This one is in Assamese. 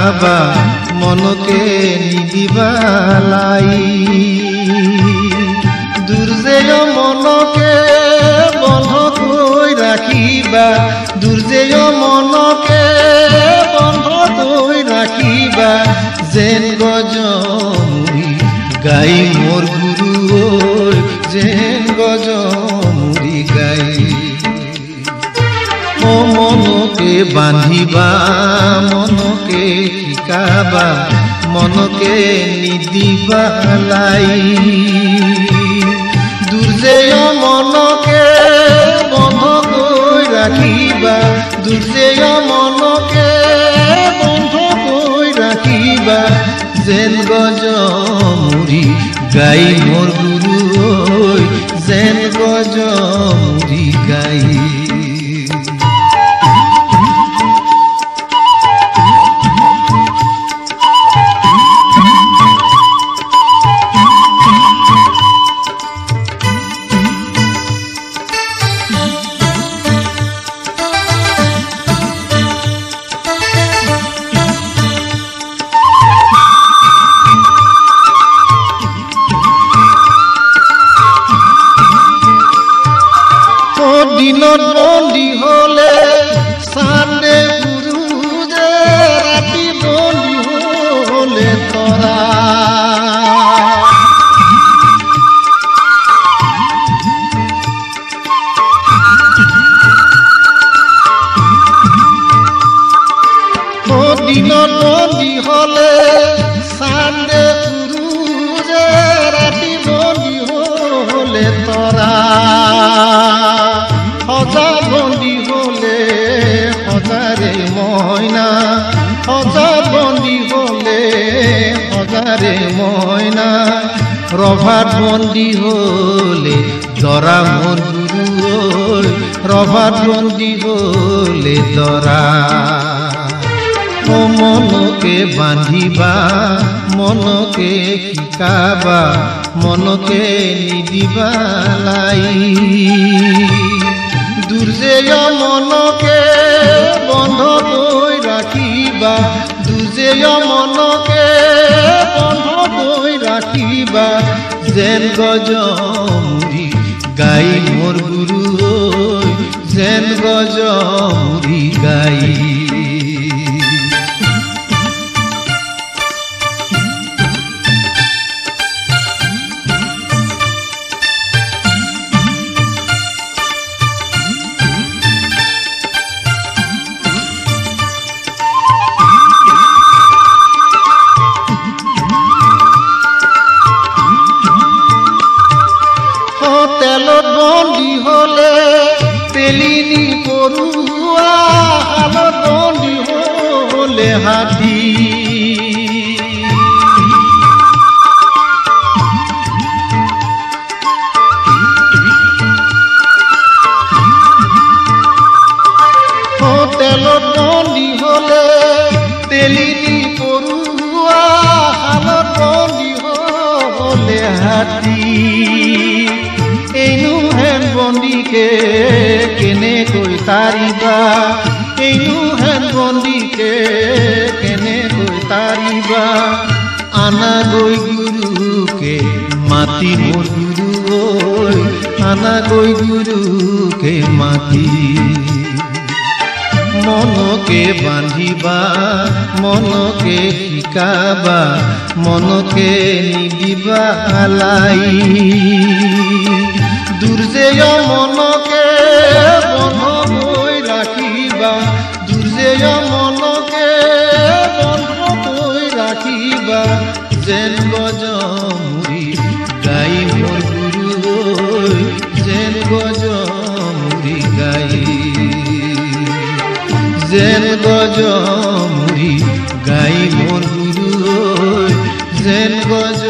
শিকাবা মনকে নিদিবালাই দুৰ্জেয় মনকে বন্ধ কই ৰাখিবা দুৰ্জেয় মনকে বন্ধ কই ৰাখিবা যেন গজমুৰি গাই মোৰ গুৰু যেন গজমুৰি গাই ও মনকে বান্ধিবা মনকে শিকাবা মনকে নিদিবালাই দুর্জেয় মনকে বন্ধ কই রাখিবা দুর্জেয় মনকে বন্ধ কই রাখিবা যেন গজমুৰি গাই মোৰ গুৰু যেন গজমুৰি গাই দিনত বন্দী হলে চান্দে গুরুজে রাতি বন্দী হলে তরা দিনত বন্দী হলে চান্দে গুরুজে রাতি বন্দী হলে তরা সজা বন্দী হলে সজারে ময়না সজা বন্দী হলে সজারে ময়না রভাত বন্দী হলে দরা মোর গুরু রভাত বন্দী হলে দরা ও মনকে বান্ধিবা মনকে শিকাবা মনকে নিদিবালাই দুর্জেয় মনকে বন্ধ কই রাখিবা দুর্জেয় মনকে বন্ধ কই রাখিবা যেন গজমুৰি গাই মোৰ গুৰু যেন গজমুৰি গাই তেলত বন্দী হলে তেলিনি পড়ুয়া হালত বন্দী হলে হাতী তেলত বন্দী হলে তেলিনি পড়ুয়া হালত বন্দী হলে হাতী এইনু হেন বন্দীকে কেনেকৈ তাৰিবা এইনু হেন বন্দীকে কেনেকৈ তাৰিবা আনা গৈ গুৰুকে মাতি মোৰ গুৰু আনা গৈ গুৰুকে মাতি মনকে বান্ধিবা মনকে শিকাবা মনকে নিদিবালাই দুর্জেয় মনকে বন্ধ কই রাখিবা দুর্জেয় মনকে বন্ধ কই রাখিবা যেন গজমুৰি গাই মোৰ গুৰু যেন গজমুৰি গাই যেন গজমুৰি গাই মোৰ গুৰু যেন গজ